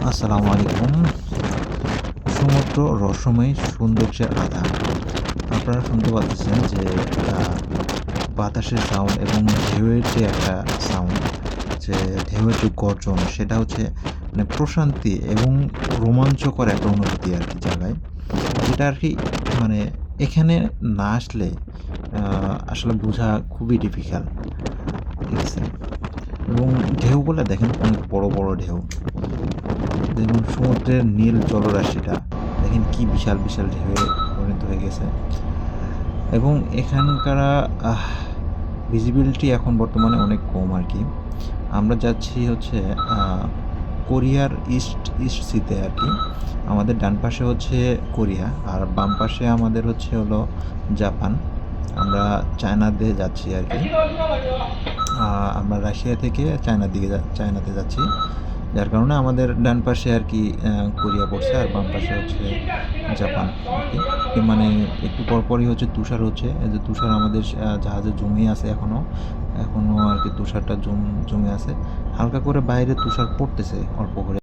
আসসালামু আলাইকুম। সমুদ্র রহস্যময় সৌন্দর্যের আধার। আপনারা শুনতে পাচ্ছেন যে আ বাতাসের সাউন্ড এবং ঢেউয়ের যে একটা সাউন্ড, যে ঢেউয়ের যে গর্জন সেটা হচ্ছে মানে প্রশান্তি এবং রোমাঞ্চকর একটা অনুভূতি আরকি জাগায়। যেটা আরকি মানে এখানে না আসলে আ আসলে বোঝা খুবই ডিফিকাল্ট। ঠিক আছে? এবং ঢেউগুলা দেখেন অনেক বড়, বড় ঢেউ। যেমন সমুদ্রের নীল জলরাশিটা দেখেন কি বিশাল, বিশাল ঢেউয়ে পরিণত হয়ে গেছে এবং এখানকার আহ ভিজিবিলিটি এখন বর্তমানে অনেক কম আরকি। আমরা যাচ্ছি হচ্ছে আ কোরিয়ার ইস্ট সিতে আরকি। আমাদের ডান পাশে হচ্ছে কোরিয়া আর বাম পাশে আমাদের হচ্ছে হলো জাপান। আমরা চায়নার দিকে যাচ্ছি আরকি। আমরা রাশিয়া থেকে চায়নাতে যাচ্ছি। যার কারণে আমাদের ডান পাশে আরকি কোরিয়া পড়ছে আর বাম পাশে হচ্ছে জাপান আরকি। মানে একটু পরপরই হচ্ছে তুষার হচ্ছে। এই যে তুষার আমাদের জাহাজে জমে আছে এখনো আরকি তুষারটা জমে আছে। হালকা করে বাইরে তুষার পড়তেছে অল্প করে।